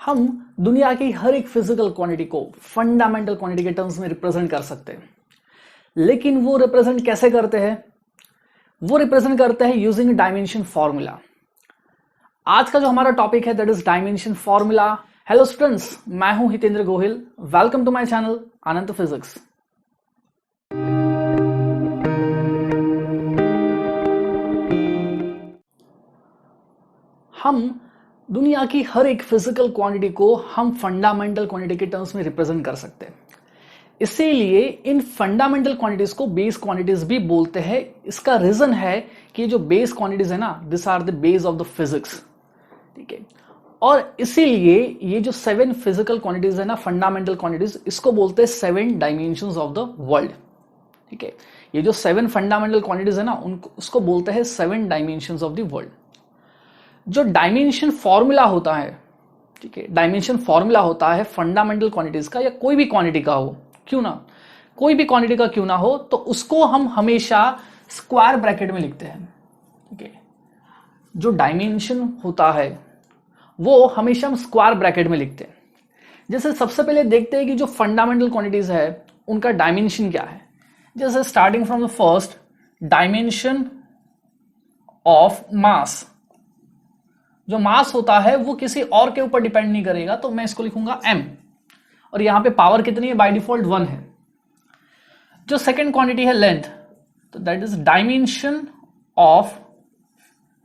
हम दुनिया की हर एक फिजिकल क्वांटिटी को फंडामेंटल क्वांटिटी के टर्म्स में रिप्रेजेंट कर सकते हैं, लेकिन वो रिप्रेजेंट कैसे करते हैं? वो रिप्रेजेंट करते हैं यूजिंग डायमेंशन फॉर्मूला। आज का जो हमारा टॉपिक है that is dimension formula. Hello students, मैं हूं Hitendra Gohil. Welcome to my channel Anant physics. हम दुनिया की हर एक फिजिकल क्वांटिटी को हम फंडामेंटल क्वांटिटी के टर्म्स में रिप्रेजेंट कर सकते हैं। इसीलिए इन फंडामेंटल क्वांटिटीज को बेस क्वांटिटीज भी बोलते हैं। इसका रीजन है कि जो बेस क्वांटिटीज है ना, this are the base of the physics. ठीक है, और इसीलिए ये जो 7 फिजिकल क्वांटिटीज है ना, फंडामेंटल क्वांटिटीज, इसको बोलते हैं 7 डायमेंशंस ऑफ द वर्ल्ड। ठीक है, ये जो 7 फंडामेंटल क्वांटिटीज है ना, उनको उसको बोलते हैं 7 डायमेंशंस ऑफ द वर्ल्ड। जो डायमेंशन फॉर्मूला होता है, ठीक है, डायमेंशन फॉर्मूला होता है फंडामेंटल क्वांटिटीज का या कोई भी क्वांटिटी का हो क्यों ना, कोई भी क्वांटिटी का क्यों ना हो, तो उसको हम हमेशा स्क्वायर ब्रैकेट में लिखते हैं। ठीक है, जो डायमेंशन होता है वो हमेशा हम स्क्वायर ब्रैकेट में लिखते हैं। जैसे सबसे पहले देखते हैं कि जो फंडामेंटल क्वांटिटीज है उनका डायमेंशन क्या है। जैसे starting from the first, dimension of मास। जो मास होता है वो किसी और के ऊपर डिपेंड नहीं करेगा, तो मैं इसको लिखूंगा m, और यहां पे पावर कितनी है? बाय डिफॉल्ट 1 है। जो सेकंड क्वांटिटी है लेंथ, तो that is dimension of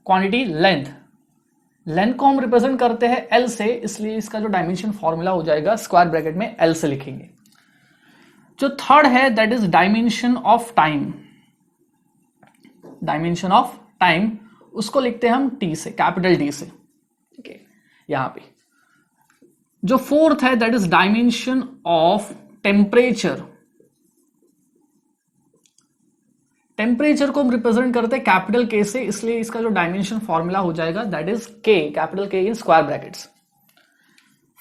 quantity length. Length को हम रिप्रेजेंट करते हैं L से, इसलिए इसका जो डायमेंशन फॉर्मूला हो जाएगा स्क्वायर ब्रैकेट में L से लिखेंगे। जो थर्ड है that is dimension of time. Dimension of time उसको लिखते हैं हम T से, कैपिटल T से। ठीक है, यहां पे जो फोर्थ है that is dimension of temperature. Temperature को हम रिप्रेजेंट करते हैं कैपिटल K से, इसलिए इसका जो डायमेंशन फॉर्मूला हो जाएगा that is K, capital K in square brackets.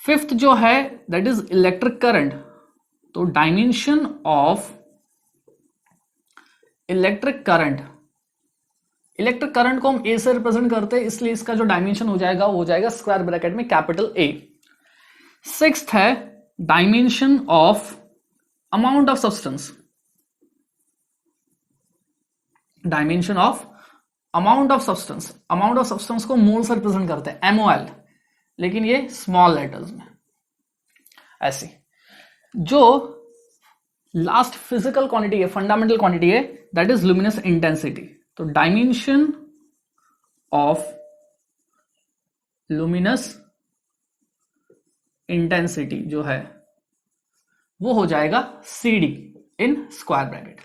Fifth जो है दैट इज इलेक्ट्रिक करंट। तो dimension of electric current, electric current को हम A से रिप्रेजेंट करते हैं, इसलिए इसका जो डायमेंशन हो जाएगा वो हो जाएगा स्क्वायर ब्रैकेट में कैपिटल A। सिक्स्थ है dimension of amount of substance. Dimension of amount of substance, amount of substance को मोल से रिप्रेजेंट करते हैं MOL, लेकिन ये स्मॉल लेटर्स में ऐसे। जो लास्ट फिजिकल क्वांटिटी है, फंडामेंटल क्वांटिटी है, दैट इज लुमिनस इंटेंसिटी। तो डायमेंशन ऑफ लुमिनस इंटेंसिटी जो है वो हो जाएगा CD इन स्क्वायर ब्रैकेट।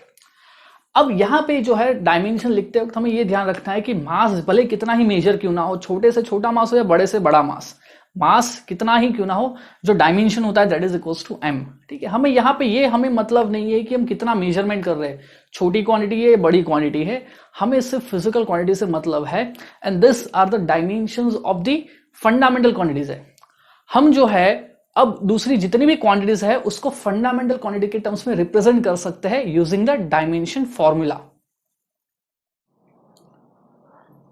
अब यहां पे जो है डायमेंशन लिखते वक्त हमें ये ध्यान रखना है कि मास भले कितना ही मेजर क्यों ना हो, छोटे से छोटा मास हो या बड़े से बड़ा मास, मास कितना ही क्यों ना हो, जो डायमेंशन होता है that is equals to m। ठीक है, हमें यहाँ पे ये हमें मतलब नहीं है कि हम कितना मेजरमेंट कर रहे हैं, छोटी क्वांटिटी है बड़ी क्वांटिटी है, हमें सिर्फ फिजिकल क्वांटिटी से मतलब है। And this are the dimensions of the fundamental quantities है। हम जो है अब दूसरी जितनी भी क्वांटिटीज है उसको फंडामेंटल क्वांटिटी के टर्म्स में रिप्रेजेंट कर सकते हैं यूजिंग द डायमेंशन फॉर्मूला।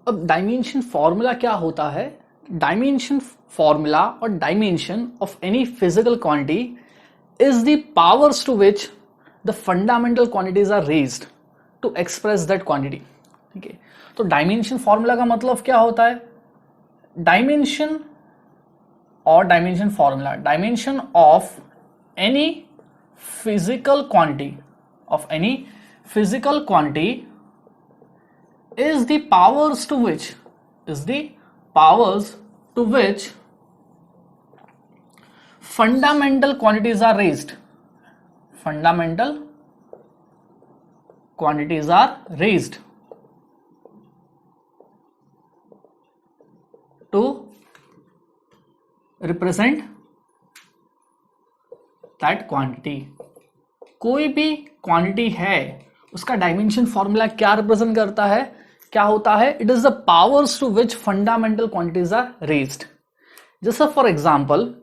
अब डायमेंशन फॉर्मूला क्या होता है? डायमेंशन फॉर्मूला और dimension of any physical quantity is the powers to which the fundamental quantities are raised to express that quantity. ठीक है, तो डायमेंशन फॉर्मूला का मतलब क्या होता है? डायमेंशन और dimension formula, dimension of any physical quantity, of any physical quantity is the powers to which, is the powers to which fundamental quantities are raised, fundamental quantities are raised to represent that quantity। कोई भी quantity है उसका dimension formula क्या represent करता है, क्या होता है? It is the powers to which fundamental quantities are raised. जैसे फॉर एग्जांपल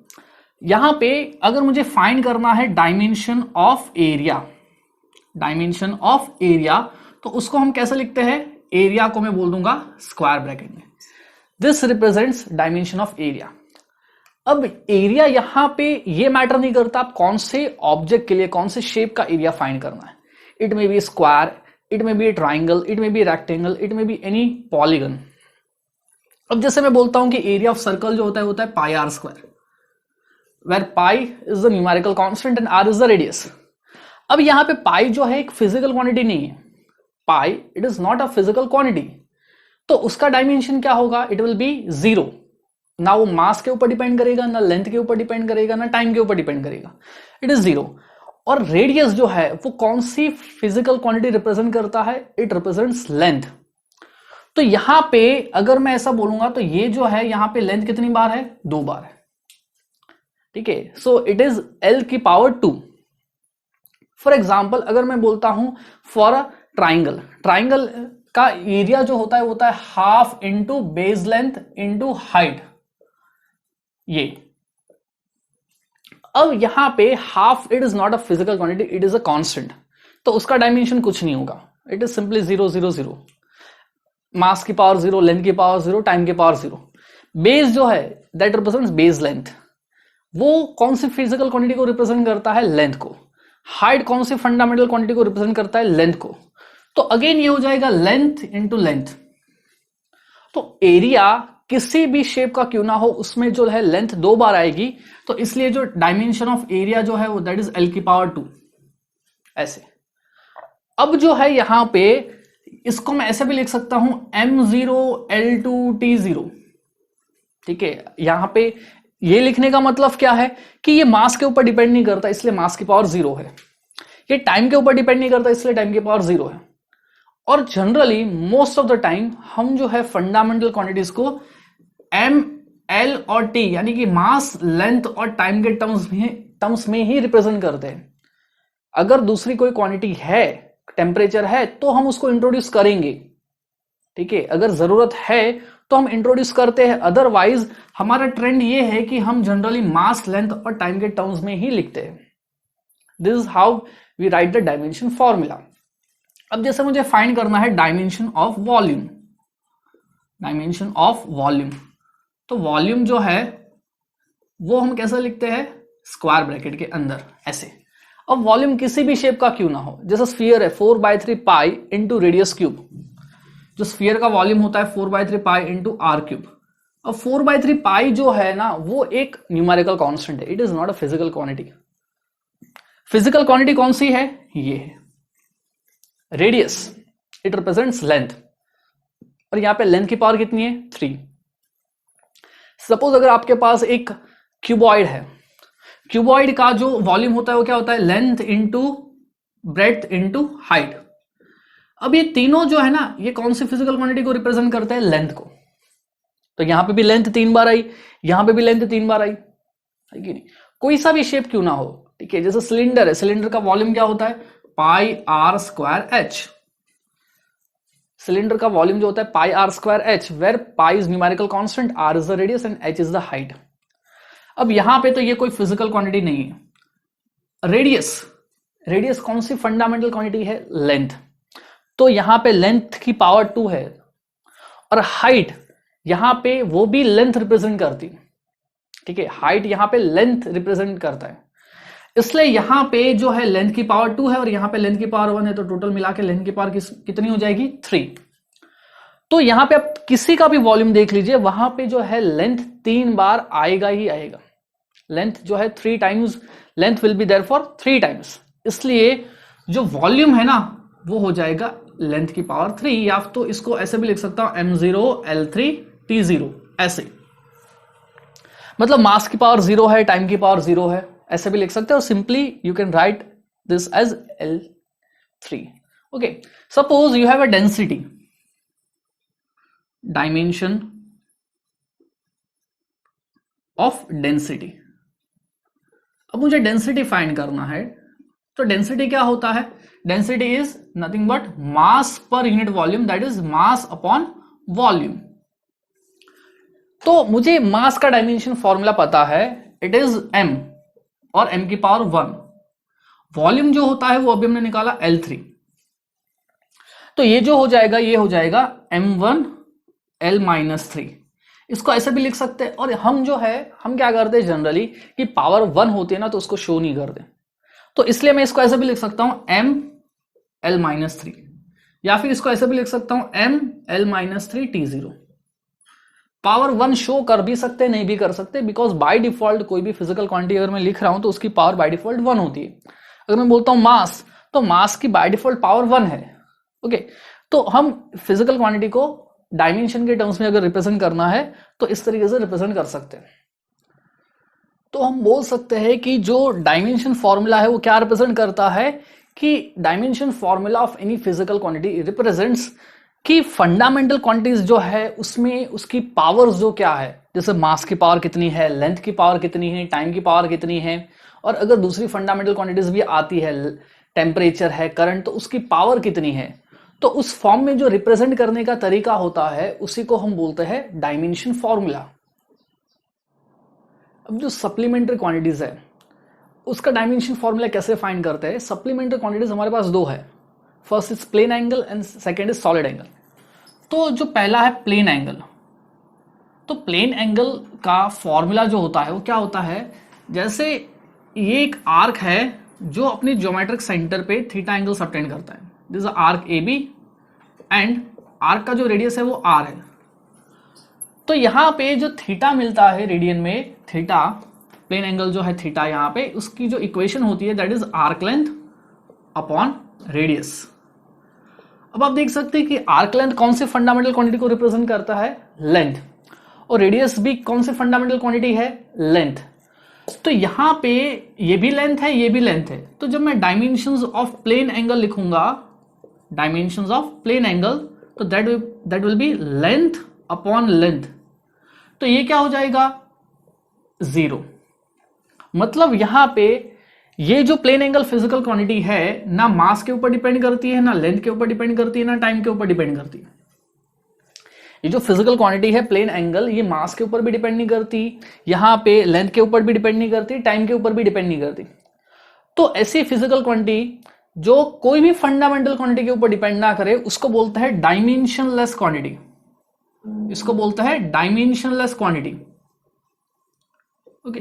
यहां पे अगर मुझे फाइंड करना है dimension of area, dimension of area, तो उसको हम कैसे लिखते हैं? एरिया को मैं बोल दूंगा स्क्वायर ब्रैकेट में। This represents dimension of area. अब एरिया यहां पे ये मैटर नहीं करता आप कौन से ऑब्जेक्ट के लिए कौन से शेप का एरिया फाइंड करना है. It may be square, it may be triangle, it may be rectangle, it may be any polygon. अब जैसे मैं बोलता हूं कि एरिया ऑफ सर्कल जो होता है pi are square, where pi is the numerical constant and R is the radius. अब यहां पे पाई जो है एक फिजिकल क्वांटिटी नहीं है. Pi it is not a physical quantity. तो उसका डायमेंशन क्या होगा? It will be zero. ना वो मास के ऊपर डिपेंड करेगा, ना लेंथ के ऊपर डिपेंड करेगा, ना टाइम के ऊपर डिपेंड करेगा. It is zero. और रेडियस जो है वो कौन सी फिजिकल क्वांटिटी रिप्रेजेंट करता है? It represents length. तो यहां पे अगर मैं ऐसा बोलूंगा तो ये जो है यहां पे लेंथ कितनी बार है? 2 बार है. ठीक है, सो इट इज L की पावर 2. फॉर एग्जाम्पल अगर मैं बोलता हूं फॉर अ ट्राइंगल, ट्राइंगल का एरिया जो होता है half into base length into height. ये अब यहां पे half it is not a physical quantity, it is a constant. तो उसका डायमेंशन कुछ नहीं होगा. It is simply 0 0 0. मास की पावर 0, लेंथ की पावर 0, टाइम की पावर 0. बेस जो है दैट रिप्रेजेंट्स बेस लेंथ. वो कौन सी फिजिकल क्वांटिटी को रिप्रेजेंट करता है? लेंथ को. हाइट कौन सी फंडामेंटल क्वांटिटी को रिप्रेजेंट करता है? लेंथ को. तो अगेन ये हो जाएगा लेंथ इंटू लेंथ. तो एरिया किसी भी शेप का क्यों ना हो उसमें जो है लेंथ 2 बार आएगी. तो इसलिए जो डायमेंशन ऑफ एरिया जो है वो दैट इज L की पावर 2. ऐसे. अब जो है यहां पे इसको मैं ऐसे भी लिख सकता हूं M0 L2 T0. ठीक है, यहां पे ये लिखने का मतलब क्या है कि ये मास के ऊपर डिपेंड नहीं करता इसलिए मास की पावर 0 है. ये टाइम के ऊपर डिपेंड नहीं करता इसलिए टाइम की पावर 0 है. और generally most of the time हम जो है फंडामेंटल क्वांटिटीज को M, L और T यानी कि मास, लेंथ और टाइम के टर्म्स में ही रिप्रेजेंट करते हैं. अगर दूसरी कोई क्वांटिटी है, टेम्परेचर है, तो हम उसको इंट्रोड्यूस करेंगे. ठीक है, अगर जरूरत है तो हम इंट्रोड्यूस करते हैं. अदरवाइज हमारा ट्रेंड ये है कि हम जनरली मास, लेंथ और टाइम के टर्म्स में ही लिखते हैं. This is how we write the dimension formula. अब जैसे मुझे फाइंड करना है dimension of volume. Dimension of volume. तो वॉल्यूम जो है वो हम कैसे लिखते हैं? स्क्वायर ब्रैकेट के अंदर ऐसे. अब वॉल्यूम किसी भी शेप का क्यों ना हो, जैसे स्फीयर है 4/3 पाई इंटू रेडियस क्यूब. जो स्फीयर का वॉल्यूम होता है 4/3 पाई इंटू आर क्यूब. अब 4/3 पाई जो है ना वो एक न्यूमेरिकल कांस्टेंट है. It is not a physical quantity. Physical quantity कौन सी है? ये है रेडियस. It represents length. और यहां पे लेंथ की पावर कितनी है? 3. सपोज अगर आपके पास एक क्यूबॉइड है, क्यूबॉइड का जो वॉल्यूम होता है वो क्या होता है? Length into breadth into height. अब ये तीनों जो है ना ये कौन सी फिजिकल क्वांटिटी को रिप्रेजेंट करते हैं? लेंथ को. तो यहां पे भी लेंथ 3 बार आई, यहां पे भी लेंथ 3 बार आई, है कि नहीं? कोई सा भी शेप क्यों ना हो. ठीक है, जैसे सिलेंडर है, सिलेंडर का वॉल्यूम क्या होता है? Pi are square h. Cylinder का वॉल्यूम जो होता है pi are square h, where pi is numerical constant, r is the radius and h is the height. अब यहां पे तो ये कोई फिजिकल क्वांटिटी नहीं है. रेडियस, रेडियस कौन सी फंडामेंटल क्वांटिटी है? लेंथ. तो यहां पे लेंथ की पावर 2 है. और हाइट यहां पे वो भी लेंथ रिप्रेजेंट करती है. ठीक है, हाइट यहां पे लेंथ रिप्रेजेंट करता है. इसलिए यहां पे जो है लेंथ की पावर 2 है और यहां पे लेंथ की पावर 1 है. तो टोटल मिला के लेंथ की पावर कितनी हो जाएगी? 3. तो यहां पे आप किसी का भी वॉल्यूम देख लीजिए, वहां पे जो है लेंथ 3 बार आएगा ही आएगा. लेंथ जो है 3 times, length will be there for 3 times. इसलिए जो वॉल्यूम है ना वो हो जाएगा लेंथ की पावर 3. या तो इसको ऐसे भी लिख सकता हूं M0 L3 T0 ऐसे. मतलब मास की पावर 0 है, टाइम की पावर 0 है, ऐसे भी लिख सकते हो. Simply you can write this as L3. Okay, suppose you have a density. Dimension of density. अब मुझे डेंसिटी फाइंड करना है. तो डेंसिटी क्या होता है? Density is nothing but mass per unit volume, that is mass upon volume. तो मुझे मास का डायमेंशन फॉर्मूला पता है, इट इज m और m की पावर 1. वॉल्यूम जो होता है वो अभी हमने निकाला L3. तो ये जो हो जाएगा ये हो जाएगा M1 L-3. इसको ऐसे भी लिख सकते हैं। और हम जो है हम क्या करते हैं जनरली कि पावर 1 होती है ना तो उसको शो नहीं करते, तो इसलिए मैं इसको ऐसे भी लिख सकता हूं m l-3, या फिर इसको ऐसे भी लिख सकता हूं m l-3 t0। Power 1 show कर भी सकते नहीं भी कर सकते, बिकॉज बाय डिफॉल्ट कोई भी फिजिकल क्वांटिटी अगर मैं लिख रहा हूं तो उसकी पावर बाय डिफॉल्ट 1 होती है। अगर मैं बोलता हूं मास, तो मास की बाय डिफॉल्ट पावर 1 है। ओके, तो हम फिजिकल क्वांटिटी को डायमेंशन के टर्म्स में अगर रिप्रेजेंट करना है तो इस तरीके से रिप्रेजेंट कर सकते हैं। तो हम बोल सकते हैं कि जो डायमेंशन फॉर्मूला है वो क्या रिप्रेजेंट करता है कि dimension formula of any physical quantity represents कि फंडामेंटल क्वांटिटीज जो है उसमें उसकी पावर्स जो क्या है, जैसे मास की पावर कितनी है, लेंथ की पावर कितनी है, टाइम की पावर कितनी है, और अगर दूसरी फंडामेंटल क्वांटिटीज भी आती है, टेम्परेचर है, करंट, तो उसकी पावर कितनी है। तो उस फॉर्म में जो रिप्रेजेंट करने का तरीका होता है उसी को हम बोलते हैं डायमेंशन फॉर्मूला। अब जो सप्लीमेंट्री क्वांटिटीज है उसका डायमेंशन फॉर्मूला कैसे फाइंड करते हैं। सप्लीमेंट्री क्वांटिटीज हमारे पास दो है, first is plane angle and second is solid angle. तो जो पहला है प्लेन एंगल, तो प्लेन एंगल का फॉर्मूला जो होता है वो क्या होता है, जैसे ये एक आर्क है जो अपनी ज्योमेट्रिक सेंटर पे थीटा एंगल सबटेंड करता है, this is arc A B, and arc का जो रेडियस है वो आर है। तो यहां पे जो थीटा मिलता है रेडियन में, थीटा प्लेन एंगल जो है थीटा, यहां पे उसकी जो इक्वेशन होती है that is arc length upon radius. अब आप देख सकते हैं कि आर्क लेंथ कौन से फंडामेंटल क्वांटिटी को रिप्रेजेंट करता है, लेंथ, और रेडियस भी कौन सी फंडामेंटल क्वांटिटी है, लेंथ। तो यहां पे ये भी लेंथ है, ये भी लेंथ है, तो जब मैं डायमेंशंस ऑफ प्लेन एंगल लिखूंगा, डायमेंशंस ऑफ प्लेन एंगल, तो that will B length upon length. तो ये क्या हो जाएगा, 0। मतलब यहां पे ये जो प्लेन एंगल फिजिकल क्वांटिटी है ना मास के ऊपर डिपेंड करती है, ना लेंथ के ऊपर डिपेंड करती है, ना टाइम के ऊपर डिपेंड करती है। ये जो फिजिकल क्वांटिटी है प्लेन एंगल, ये मास के ऊपर भी डिपेंड नहीं करती, यहां पे लेंथ के ऊपर भी डिपेंड नहीं करती, टाइम के ऊपर भी डिपेंड नहीं करती। तो ऐसी फिजिकल क्वांटिटी जो कोई भी फंडामेंटल क्वांटिटी के ऊपर डिपेंड ना करे उसको बोलता है डायमेंशनलेस क्वांटिटी। इसको बोलता है डायमेंशनलेस क्वांटिटी। ओके,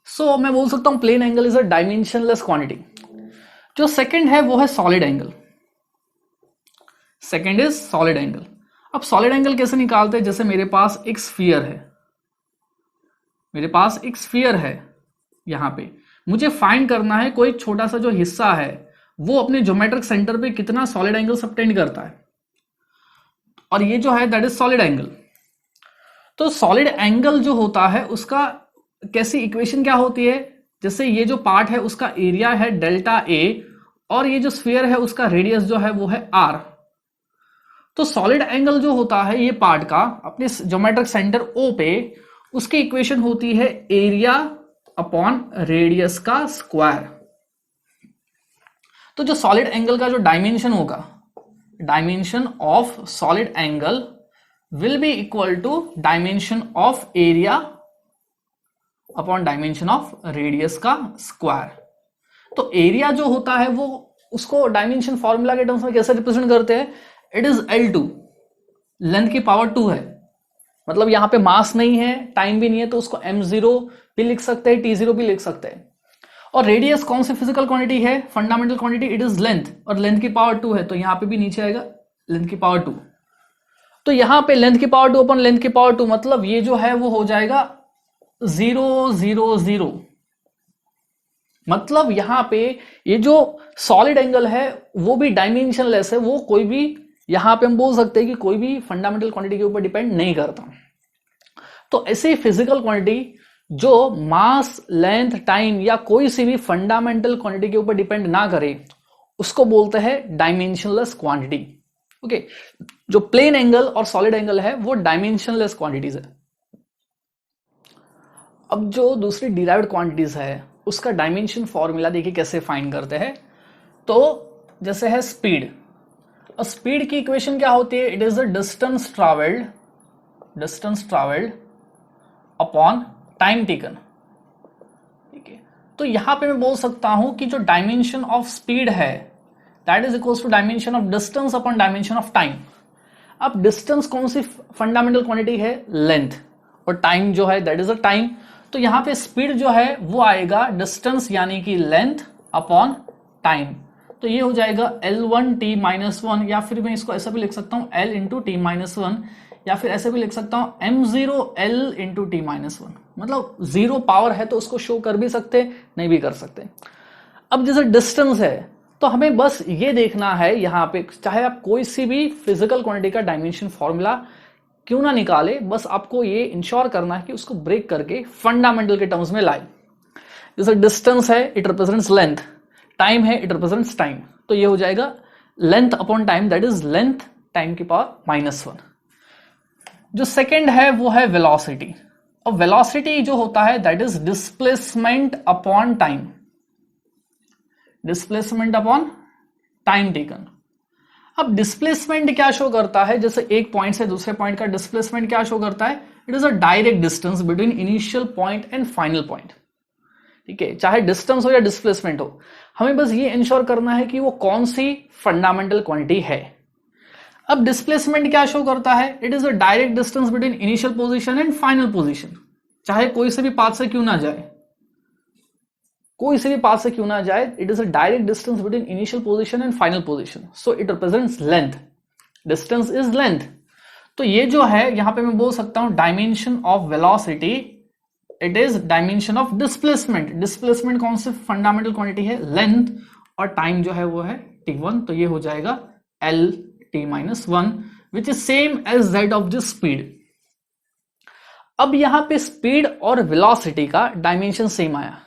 सो मैं बोल सकता हूं plane angle is a dimensionless quantity. जो सेकंड है वो है solid angle. Second is solid angle. अब सॉलिड एंगल कैसे निकालते हैं, जैसे मेरे पास एक स्फीयर है, मेरे पास एक स्फीयर है, यहां पे मुझे फाइंड करना है कोई छोटा सा जो हिस्सा है वो अपने ज्योमेट्रिक सेंटर पे कितना सॉलिड एंगल सबटेंड करता है, और ये जो है दैट इज सॉलिड एंगल। तो सॉलिड एंगल जो होता है उसका कैसी इक्वेशन क्या होती है, जैसे ये जो पार्ट है उसका एरिया है डेल्टा ए, और ये जो स्फीयर है उसका रेडियस जो है वो है आर। तो सॉलिड एंगल जो होता है ये पार्ट का अपने ज्योमेट्रिक सेंटर ओ पे, उसकी इक्वेशन होती है एरिया अपॉन रेडियस का स्क्वायर। तो जो सॉलिड एंगल का जो डायमेंशन होगा, dimension of solid angle will be equal to dimension of area upon dimension of radius का स्क्वायर। तो एरिया जो होता है वो उसको डायमेंशन फॉर्मूला के टर्म्स में कैसे रिप्रेजेंट करते हैं, इट इज L2, लेंथ की पावर 2 है, मतलब यहां पे मास नहीं है, टाइम भी नहीं है, तो उसको m0 भी लिख सकते हैं, t0 भी लिख सकते हैं। और रेडियस कौन सी फिजिकल क्वांटिटी है, fundamental quantity, it is length, और लेंथ की पावर 2 है, तो यहां पे भी नीचे आएगा लेंथ की पावर 2। तो यहां पे लेंथ की पावर 2 अपन लेंथ की पावर 2, मतलब ये जो है वो हो जाएगा 0 0 0। मतलब यहां पे ये जो सॉलिड एंगल है वो भी डायमेंशनलेस है, वो कोई भी यहां पे हम बोल सकते हैं कि कोई भी फंडामेंटल क्वांटिटी के ऊपर डिपेंड नहीं करता। तो ऐसे फिजिकल क्वांटिटी जो मास, लेंथ, टाइम या कोई सी भी फंडामेंटल क्वांटिटी के ऊपर डिपेंड ना करे उसको बोलते हैं डायमेंशनलेस क्वांटिटी। ओके, जो प्लेन एंगल और सॉलिड एंगल है वो डायमेंशनलेस क्वांटिटीज है। अब जो दूसरी डिराइव्ड क्वांटिटीज है उसका डायमेंशन फॉर्मूला देखिए कैसे फाइंड करते हैं। तो जैसे है स्पीड, और स्पीड की इक्वेशन क्या होती है, it is the distance travelled upon time taken. ठीक है, तो यहां पे मैं बोल सकता हूं कि जो डायमेंशन ऑफ स्पीड है that is equals to dimension of distance upon dimension of time. अब डिस्टेंस कौन सी फंडामेंटल क्वांटिटी है, लेंथ, और टाइम जो है दैट इज अ टाइम। तो यहां पे स्पीड जो है वो आएगा डिस्टेंस यानी कि लेंथ अपॉन टाइम। तो ये हो जाएगा L1t माइनस वन, या फिर मैं इसको ऐसा भी लिख सकता हूं L into T minus one, या फिर ऐसे भी लिख सकता हूं M0L into T minus one. मतलब जीरो पावर है तो उसको शो कर भी सकते, नहीं भी कर सकते। अब जैसे डिस्टेंस है तो हमें बस ये देखना है यहाँ पे, चाहे आप कोई सी भी फिजिकल क्वांटिटी का डायमेंशन फॉर्मूला क्यों ना निकाले, बस आपको ये इंश्योर करना है कि उसको ब्रेक करके फंडामेंटल के टर्म्स में लाए। जैसे डिस्टेंस है इट रिप्रेजेंट्स लेंथ, टाइम है इट रिप्रेजेंट्स टाइम, तो ये हो जाएगा length upon time that is length time की पावर माइनस वन। जो सेकेंड है वो है वेलोसिटी। अब वेलोसिटी जो होता है that is displacement upon time, displacement upon time taken. अब डिस्प्लेसमेंट क्या शो करता है, जैसे एक पॉइंट से दूसरे पॉइंट का डिस्प्लेसमेंट क्या शो करता है, it is a direct distance between initial point and final point. ठीक है, चाहे डिस्टेंस हो या डिस्प्लेसमेंट हो, हमें बस ये इंश्योर करना है कि वो कौन सी फंडामेंटल क्वांटिटी है। अब डिस्प्लेसमेंट क्या शो करता है, it is a direct distance between initial position and final position, चाहे कोई से भी पाथ से क्यों ना जाए, कोई से भी पाथ से क्यों ना जाए, it is a direct distance between initial position and final position, so it represents length, distance is length. तो ये जो है यहां पे मैं बोल सकता हूं dimension of velocity, it is dimension of displacement. Displacement कौन सी फंडामेंटल क्वांटिटी है, लेंथ, और टाइम जो है वो है t1, तो ये हो जाएगा L t minus one which is same as that of the speed. अब यहां पे स्पीड और वेलोसिटी का डायमेंशन सेम आया,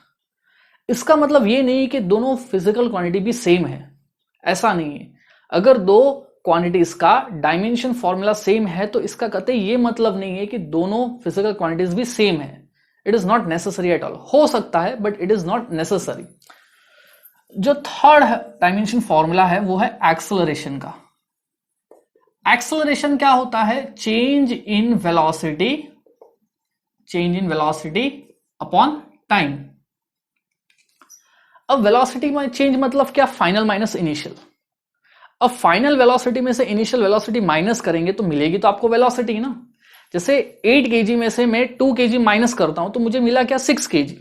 इसका मतलब ये नहीं कि दोनों फिजिकल क्वांटिटी भी सेम है, ऐसा नहीं है। अगर दो क्वांटिटीज का डायमेंशन फॉर्मूला सेम है तो इसका कतई ये मतलब नहीं है कि दोनों फिजिकल क्वांटिटीज भी सेम है। It is not necessary at all, हो सकता है but it is not necessary. जो थर्ड डायमेंशन फॉर्मूला है वो है एक्सेलरेशन का। एक्सेलरेशन क्या होता है, change in velocity, change in velocity upon time. अब वेलोसिटी में चेंज मतलब क्या, फाइनल माइनस इनिशियल। अब फाइनल वेलोसिटी में से इनिशियल वेलोसिटी माइनस करेंगे तो मिलेगी तो आपको वेलोसिटी ना। जैसे 8 kg में से मैं 2 kg माइनस करता हूं तो मुझे मिला क्या, 6 kg।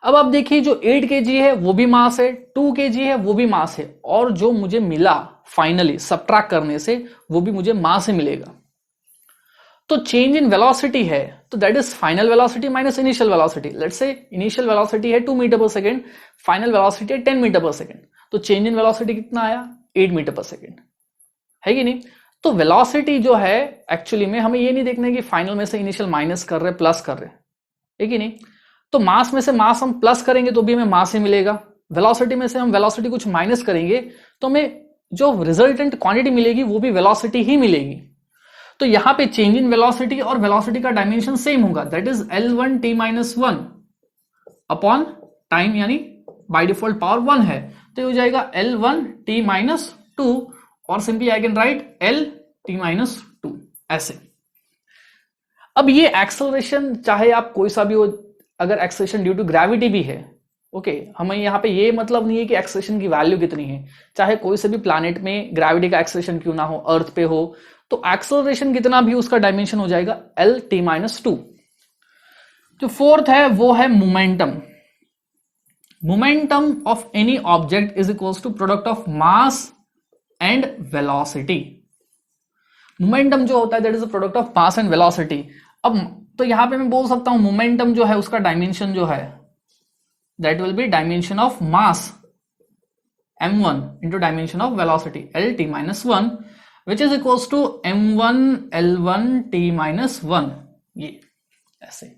अब आप देखिए जो 8 kg है वो भी मास है, 2 kg है वो भी मास है, और जो मुझे मिला फाइनली सबट्रैक्ट करने से वो भी मुझे मास ही मिलेगा। तो चेंज इन वेलोसिटी है तो that is final velocity minus initial velocity. Let's say initial velocity है 2 मीटर पर सेकेंड, फाइनल वेलोसिटी है 10 मीटर पर सेकेंड, तो चेंज इन वेलोसिटी कितना आया, 8 मीटर पर सेकेंड, है कि नहीं। तो वेलोसिटी जो है एक्चुअली में हमें ये नहीं देखना है कि फाइनल में से इनिशियल माइनस कर रहे प्लस कर रहे, है कि नहीं। तो मास में से मास हम प्लस करेंगे तो भी हमें मास ही मिलेगा, वेलोसिटी में से हम वेलोसिटी कुछ माइनस करेंगे तो हमें जो रिजल्टेंट क्वांटिटी मिलेगी वो भी वेलोसिटी ही मिलेगी। तो यहां पे चेंज इन वेलोसिटी और वेलोसिटी का डायमेंशन सेम होगा, that is L1 t minus one upon time, यानी बाय डिफॉल्ट पावर 1 है, तो ये हो जाएगा L1 t माइनस टू, और simply I can write L t minus to ऐसे। अब ये एक्सेलरेशन चाहे आप कोई सा भी हो, अगर एक्सेलरेशन ड्यू टू ग्रेविटी भी है, ओके, हमें यहाँ पे ये मतलब नहीं है कि एक्सेलरेशन की वैल्यू कितनी है, चाहे कोई से भी प्लैनेट में ग्रेविटी का एक्सेलरेशन क्यों ना हो, अर्थ पे हो, तो एक्सेलरेशन कितना भी उसका डायमेंशन हो जाएगा L t माइनस टू। जो फोर्थ है वो है momentum. Momentum of any object is equals to product of mass and velocity. Momentum जो होता है that is a product of mass and velocity. अब तो यहां पे मैं बोल सकता हूं मोमेंटम जो है उसका डायमेंशन जो है that will be dimension of mass m1 into dimension of velocity L t minus one, which is equals to m1 L1 t minus one, ये ऐसे।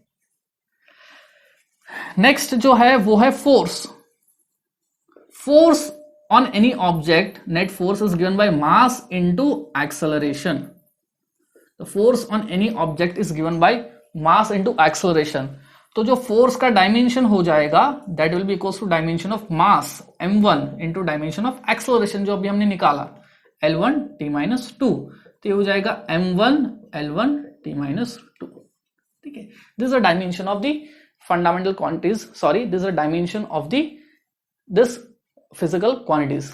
नेक्स्ट जो है वो है force. Force on any object, net force is given by mass into acceleration. The force on any object is given by mass into acceleration. तो जो force का dimension हो जाएगा that will be equals to dimension of mass m1 into dimension of acceleration जो अभी हमने निकाला L1 t minus 2, तो ये हो जाएगा m1 L1 t minus 2। ठीक है, this is a dimension of the fundamental quantities, sorry, this is a dimension of the this physical quantities.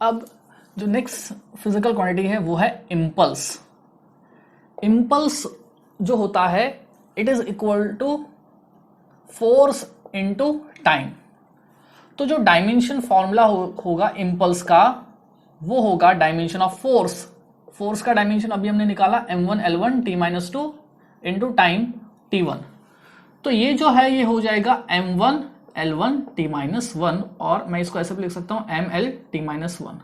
अब जो नेक्स्ट फिजिकल क्वांटिटी है वो है इंपल्स। इम्पल्स जो होता है it is equal to force into time. तो जो डायमेंशन फॉर्मूला होगा इम्पल्स का वो होगा डायमेंशन ऑफ फोर्स। फोर्स का डायमेंशन अभी हमने निकाला m1 l1 t-2 into time t1। तो ये जो है ये हो जाएगा m1 l1 t-1 और मैं इसको ऐसे भी लिख सकता हूं ml t-1।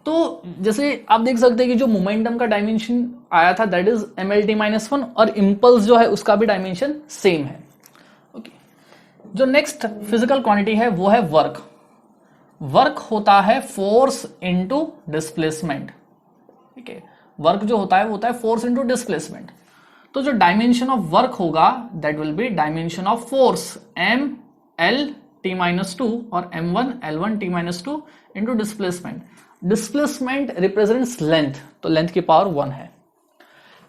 तो जैसे आप देख सकते हैं कि जो मोमेंटम का डायमेंशन आया था दैट इज ml t-1 और इम्पल्स जो है उसका भी डायमेंशन सेम है। ओके, जो नेक्स्ट फिजिकल क्वांटिटी है वो है वर्क। वर्क होता है फोर्स इनटू डिस्प्लेसमेंट। ठीक है, वर्क जो होता है वो होता है फोर्स इनटू डिस्प्लेसमेंट। तो जो डायमेंशन ऑफ वर्क होगा that will be dimension of force m l t-2 और m1 l1 t-2 into displacement. Displacement represents length, तो लेंथ की पावर 1 है।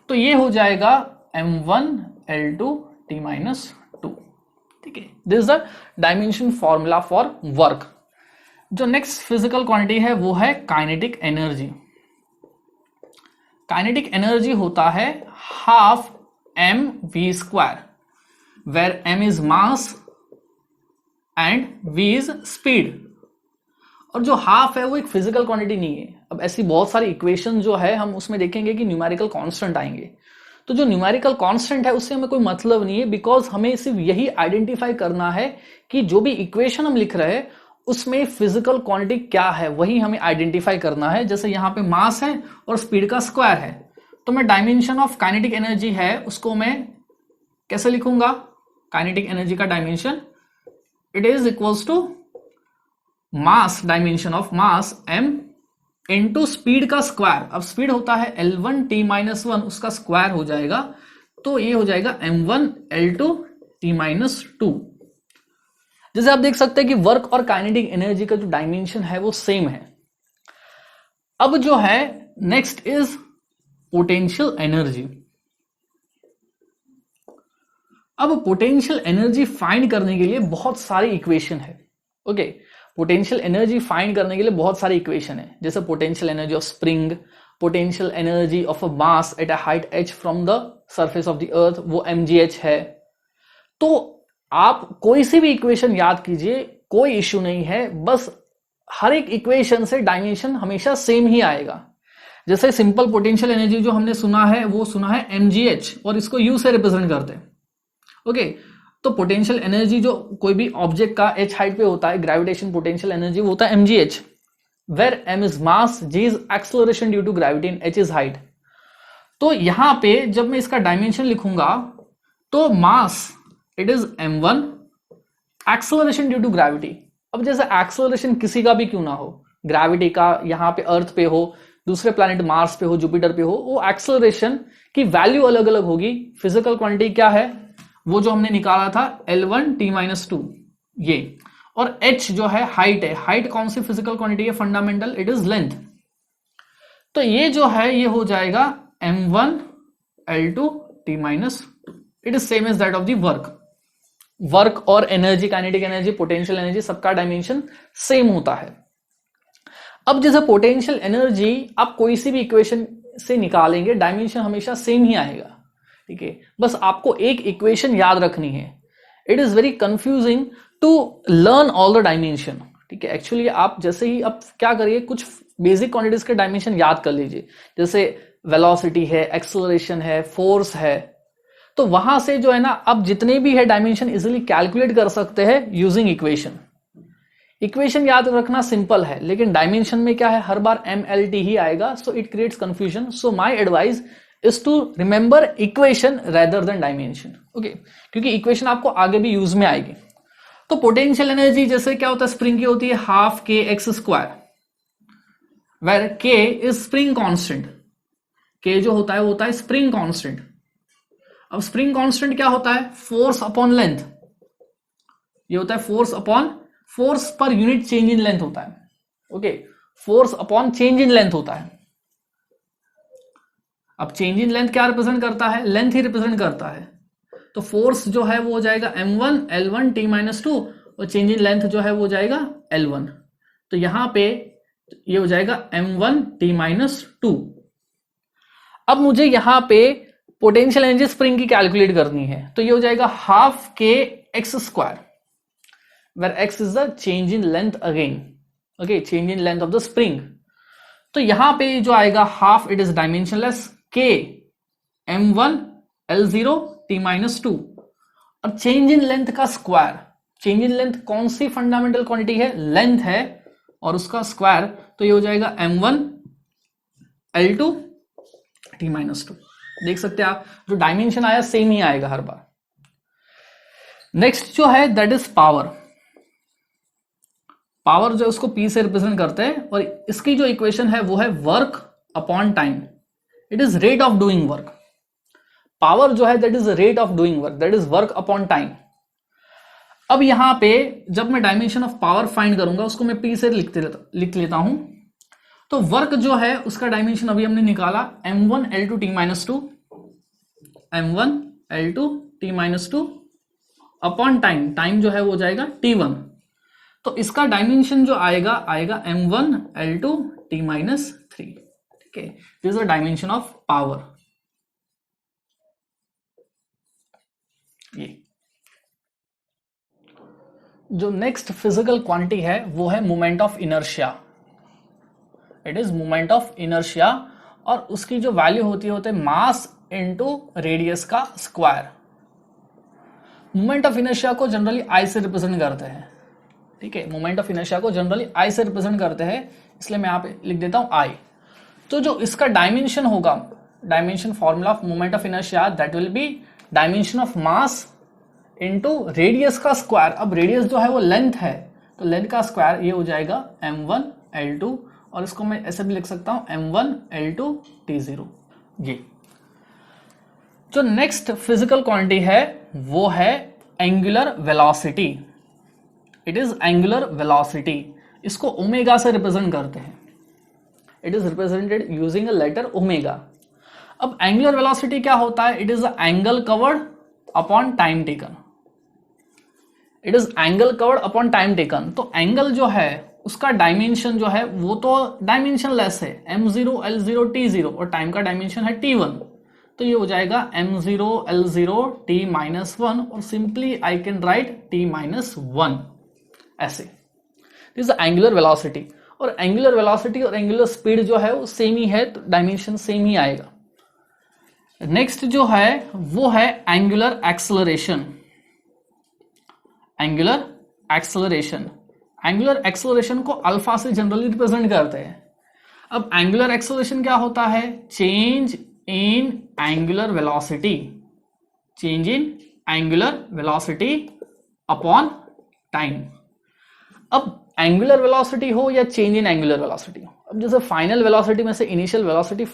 तो ये हो जाएगा m1 l2 t-2। ठीक है, this is the dimension formula for work. जो नेक्स्ट फिजिकल क्वांटिटी है वो है काइनेटिक एनर्जी। काइनेटिक एनर्जी होता है half M V square, where M is mass and V is speed. और जो हाफ है वो एक फिजिकल क्वांटिटी नहीं है। अब ऐसी बहुत सारी इक्वेशन जो है हम उसमें देखेंगे कि न्यूमेरिकल कांस्टेंट आएंगे। तो जो न्यूमेरिकल कांस्टेंट है उससे हमें कोई मतलब नहीं है, बिकॉज हमें सिर्फ यही आइडेंटिफाई करना है कि जो भी इक्वेशन हम लिख रहे हैं उसमें फिजिकल क्वांटिटी क्या है, वही हमें आइडेंटिफाई करना है। जैसे यहाँ पे मास है और स्पीड का स्क्वायर है, तो मैं डायमेंशन ऑफ काइनेटिक एनर्जी है उसको मैं कैसे लिखूंगा? काइनेटिक एनर्जी का dimension it is equals to mass, dimension of mass m into speed का स्क्वायर। अब स्पीड होता है l1 t-1, उसका स्क्वायर हो जाएगा, तो ये हो जाएगा m1 l2 t-2। जैसे आप देख सकते हैं कि वर्क और काइनेटिक एनर्जी का जो डायमेंशन है वो सेम है। अब जो है नेक्स्ट इज पोटेंशियल एनर्जी। अब पोटेंशियल एनर्जी फाइंड करने के लिए बहुत सारी इक्वेशन है। ओके, पोटेंशियल एनर्जी फाइंड करने के लिए बहुत सारी इक्वेशन है, जैसे potential energy of spring, potential energy of a mass at a height h from the surface of the earth, वो mgh है। तो आप कोई सी भी इक्वेशन याद कीजिए, कोई इश्यू नहीं है, बस हर एक इक्वेशन से डायमेंशन हमेशा सेम ही आएगा। जैसे सिंपल पोटेंशियल एनर्जी जो हमने सुना है वो सुना है mgh और इसको u से रिप्रेजेंट करते हैं। ओके, तो पोटेंशियल एनर्जी जो कोई भी ऑब्जेक्ट का h हाइट पे होता है, ग्रेविटेशन पोटेंशियल एनर्जी वो होता है mgh, where m is mass, g is acceleration due to gravity and h is height. तो यहां पे जब मैं इसका डायमेंशन लिखूंगा तो mass it is m1, acceleration due to gravity. अब जैसे एक्सेलरेशन किसी का भी क्यों ना हो, ग्रेविटी का यहाँ पे अर्थ पे हो, दूसरे प्लैनेट मार्स पे हो, जुपिटर पे हो, वो एक्सेलरेशन की वैल्यू अलग अलग होगी। फिजिकल क्वांटिटी क्या है वो जो हमने निकाला था l1 t-2 ये, और h जो है हाइट है। हाइट कौन सी फिजिकल क्वांटिटी है? Fundamental, it is length. तो ये जो है ये हो जाएगा m1 l2 t-2, it is same as that of the work. Work और energy, kinetic energy, potential energy, सबका डायमेंशन सेम होता है। अब जैसे पोटेंशियल एनर्जी आप कोई सी भी इक्वेशन से निकालेंगे डायमेंशन हमेशा सेम ही आएगा। ठीक है, बस आपको एक इक्वेशन याद रखनी है। It is very confusing to learn all the dimension. ठीक है, एक्चुअली आप जैसे ही आप क्या करिए, कुछ बेसिक क्वांटिटीज के डायमेंशन याद कर लीजिए, जैसे वेलोसिटी है, एक्सेलरेशन है, फोर्स है, तो वहां से जो है ना आप जितने भी है डायमेंशन इजीली कैलकुलेट कर सकते हैं यूजिंग इक्वेशन। इक्वेशन याद रखना सिंपल है, लेकिन डायमेंशन में क्या है, हर बार mlt ही आएगा, so it creates confusion. So my advice is to remember equation rather than dimension. Okay, क्योंकि इक्वेशन आपको आगे भी यूज में आएगी। तो पोटेंशियल एनर्जी जैसे क्या होता है, स्प्रिंग की होती है half k x square, where k is spring constant. k जो होता है वो होता है स्प्रिंग कांस्टेंट। अब स्प्रिंग कांस्टेंट क्या होता है? Force upon length. ये होता है force upon, force per unit change in length होता है। Okay, force upon change in length होता है। अब चेंज इन लेंथ क्या रिप्रेजेंट करता है? लेंथ ही रिप्रेजेंट करता है। तो फोर्स जो है वो हो जाएगा m1 l1 t-2 और चेंज इन लेंथ जो है वो हो जाएगा l1। तो यहां पे ये हो जाएगा m1 t-2। अब मुझे यहां पे पोटेंशियल एनर्जी स्प्रिंग की कैलकुलेट करनी है, तो ये हो जाएगा half K X square, where X is the change in length again, okay, change in length of the spring. तो यहां पे जो आएगा हाफ, इट इज डायमेंशनलेस, के m1 l0 t-2, और चेंज इन लेंथ का स्क्वायर, चेंज इन लेंथ कौन सी फंडामेंटल क्वांटिटी है, लेंथ है, और उसका स्क्वायर, तो ये हो जाएगा m1 l2 t-2। देख सकते हैं आप, जो डायमेंशन आया सेम ही आएगा हर बार। नेक्स्ट जो है दैट इज पावर। पावर जो उसको P से रिप्रेजेंट करते हैं, और इसकी जो इक्वेशन है वो है work upon time, it is rate of doing work. Power जो है that is rate of doing work, that is work upon time. अब यहां पे जब मैं डायमेंशन ऑफ पावर फाइंड करूंगा, उसको मैं P से लिख लेता हूं। तो वर्क जो है उसका डायमेंशन अभी हमने निकाला, m1 l2 t-2, m1 l2 t-2 upon time, time जो है वो जाएगा t1। तो इसका डायमेंशन जो आएगा m1 l2 t-3, ठीक है, this is the dimension of power. ये जो नेक्स्ट फिजिकल क्वांटिटी है वो है moment of inertia, it is moment of inertia, और उसकी जो वैल्यू होती है मास इनटू रेडियस का स्क्वायर। मोमेंट ऑफ इनर्शिया को जनरली आई से रिप्रेजेंट करते हैं, ठीक है, मोमेंट ऑफ इनर्शिया को जनरली आई से रिप्रेजेंट करते हैं, इसलिए मैं यहां पे लिख देता हूं आई। तो जो इसका डायमेंशन होगा, dimension formula of moment of inertia, that will be dimension of mass into radius का स्क्वायर। अब रेडियस जो है वो लेंथ है, तो लेंथ का स्क्वायर ये हो जाएगा m1 l2, और इसको मैं ऐसे भी लिख सकता हूं m1 l2 t0। ये जो नेक्स्ट फिजिकल क्वांटिटी है वो है angular velocity, it is angular velocity, इसको ओमेगा से रिप्रेजेंट करते हैं, it is represented using a letter omega. अब एंगुलर वेलोसिटी क्या होता है, it is the angle covered upon time taken, it is angle covered upon time taken. तो angle जो है उसका डायमेंशन जो है वो तो डायमेंशन लेस है, m0 l0 t0, और टाइम का डायमेंशन है t1, तो ये हो जाएगा m0 l0 t-1, और simply I can write t-1 ऐसे। दिस इज एंगुलर वेलोसिटी, और एंगुलर वेलोसिटी और एंगुलर स्पीड जो है वो सेम ही है, तो डायमेंशन सेम ही आएगा। नेक्स्ट जो है वो है angular acceleration, angular acceleration, angular acceleration को अल्फा से जनरली रिप्रेजेंट करते हैं। अब एंगुलर एक्सेलरेशन क्या होता है, change in angular velocity, change in angular velocity upon time. अब एंगुलर वेलोसिटी हो या चेंज इन एंगुलर वेलोसिटी हो, अब जैसे फाइनल वेलोसिटी में से इनिशियल वेलोसिटी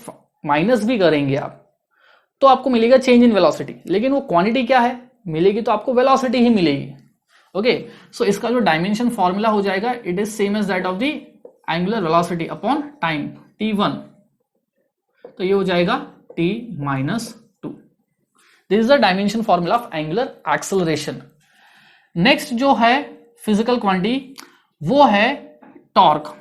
माइनस भी करेंगे आप, तो आपको मिलेगा चेंज इन वेलोसिटी, लेकिन वो क्वांटिटी क्या है मिलेगी, तो आपको वेलोसिटी ही मिलेगी। ओके, सो इसका जो डायमेंशन फॉर्मूला हो जाएगा, it is same as that of the angular velocity upon time t1, तो ये हो जाएगा t-2। This is the dimension formula of angular acceleration. Next जो है फिजिकल क्वांटिटी वो है टॉर्क।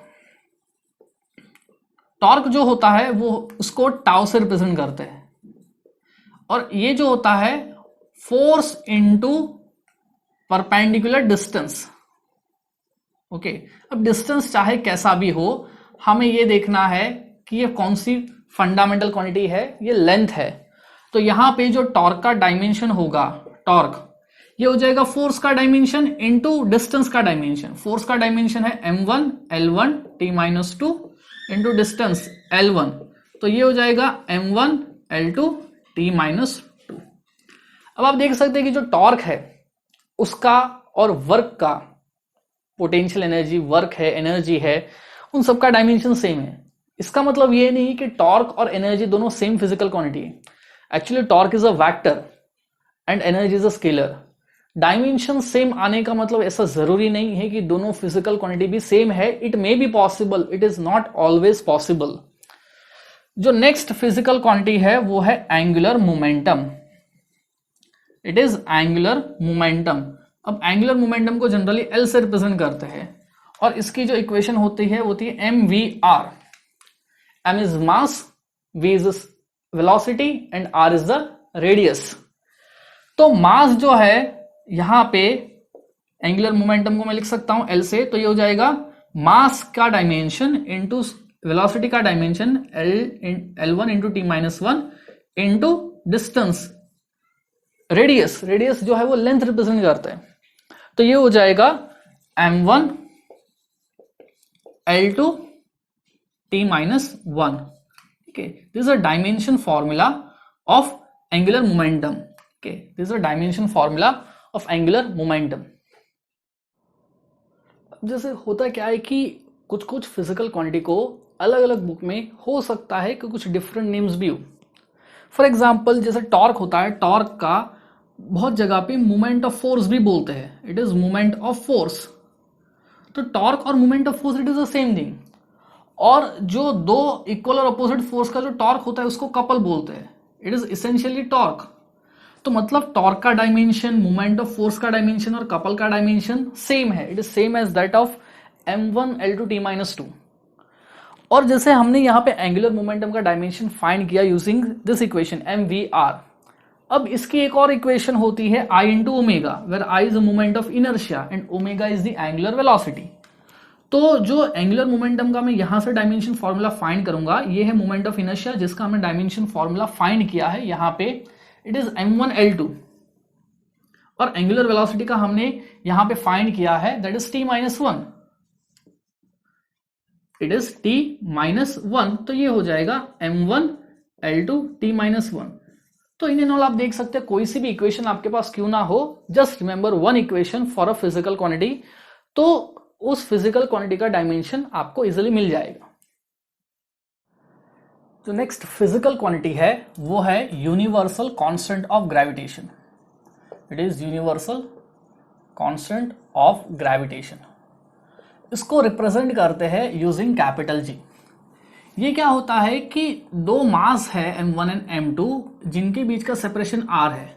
टॉर्क जो होता है वो उसको टाउ से रिप्रेजेंट करते हैं, और ये जो होता है force into perpendicular distance. Okay, अब डिस्टेंस चाहे कैसा भी हो, हमें ये देखना है कि ये कौन सी फंडामेंटल क्वांटिटी है, ये लेंथ है। तो यहां पे जो टॉर्क का डायमेंशन होगा, टॉर्क ये हो जाएगा फोर्स का डायमेंशन इनटू डिस्टेंस का डायमेंशन। फोर्स का डायमेंशन है m1 l1 t-2 into distance l1, तो ये हो जाएगा m1 l2 t-2। अब आप देख सकते हैं कि जो टॉर्क है उसका और वर्क का, पोटेंशियल एनर्जी वर्क है, एनर्जी है, उन सबका डायमेंशन सेम है। इसका मतलब ये नहीं कि टॉर्क और एनर्जी दोनों सेम फिजिकल क्वांटिटी है। Actually torque is a vector and energy is a scalar. Dimension same आने का मतलब ऐसा जरूरी नहीं है कि दोनों फिजिकल क्वांटिटी भी सेम है। It may be possible, it is not always possible. जो नेक्स्ट फिजिकल क्वांटिटी है वो है angular momentum. It is angular momentum. अब एंगुलर मोमेंटम को जनरली एल से रिप्रेजेंट करते हैं, और इसकी जो इक्वेशन होती है M V R. M is mass, V is velocity and R is the radius. तो मास जो है यहां पे एंगुलर मोमेंटम को मैं लिख सकता हूं एल से, तो ये हो जाएगा मास का डायमेंशन इंटू वेलोसिटी का dimension L1 into T minus one into distance. Radius जो है वो लेंथ रिप्रेजेंट करता है, तो ये हो जाएगा m1 L2 t minus one. ठीक है, this is a dimension formula of angular momentum. Okay, this is a dimension formula of angular momentum. जैसे होता क्या है कि कुछ कुछ फिजिकल क्वांटिटी को अलग अलग बुक में हो सकता है कि कुछ डिफरेंट नेम्स भी हो। फॉर एग्जाम्पल जैसे टॉर्क होता है, टॉर्क का बहुत जगह पे मोमेंट ऑफ फोर्स भी बोलते हैं, it is moment of force. तो टॉर्क और moment of force it is the same thing. और जो दो इक्वल और अपोजिट फोर्स का जो टॉर्क होता है उसको कपल बोलते हैं, इट इज इसेंशियली टॉर्क। तो मतलब टॉर्क का डायमेंशन, मोमेंट ऑफ फोर्स का डायमेंशन और कपल का डायमेंशन सेम है, it is same as that of m1 L2 t minus two. और जैसे हमने यहाँ पे एंगुलर मोमेंटम का डायमेंशन फाइंड किया यूजिंग दिस इक्वेशन mvr। अब इसकी एक और इक्वेशन होती है I into omega, where I is the moment of inertia and omega is the angular velocity. तो जो एंगुलर मोमेंटम का मैं यहां से डायमेंशन फॉर्मूला फाइंड करूंगा, ये है मोमेंट ऑफ इनर्शिया जिसका हमने डायमेंशन फॉर्मूला फाइंड किया है यहाँ पे, इट इज m1 L2। और एंगुलर वेलोसिटी का हमने यहां पे फाइंड किया है that is t minus one, it is t minus one. तो ये हो जाएगा m1 L2 t minus one. तो इन ऑल आप देख सकते हैं कोई सी भी इक्वेशन आपके पास क्यों ना हो, just remember one equation for a physical quantity, तो उस फिजिकल क्वांटिटी का डायमेंशन आपको इजीली मिल जाएगा। जो नेक्स्ट फिजिकल क्वांटिटी है वो है universal constant of gravitation. It is universal constant of gravitation. इसको रिप्रेजेंट करते हैं यूजिंग कैपिटल जी। ये क्या होता है कि दो मास है m1 एंड m2 जिनके बीच का सेपरेशन r है,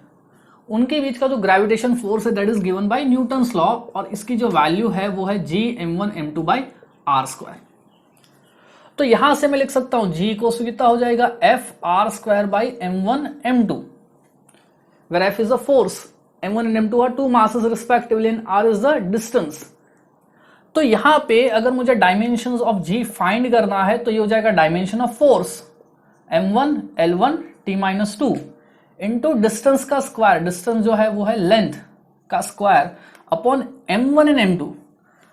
उनके बीच का जो ग्रेविटेशन फोर्स है that is given bye Newton's law, और इसकी जो वैल्यू है वो है g m1 m2 bye r square. तो यहां से मैं लिख सकता हूं g को कितना हो जाएगा f r square by m1 m2, where f is the force, m1 and m2 are two masses respectively and r is the distance. तो यहां पे अगर मुझे डायमेंशंस ऑफ g फाइंड करना है तो ये हो जाएगा dimension of force m1 L1 t minus two into distance का स्क्वायर, डिस्टेंस जो है वो है लेंथ का square upon m1 and m2।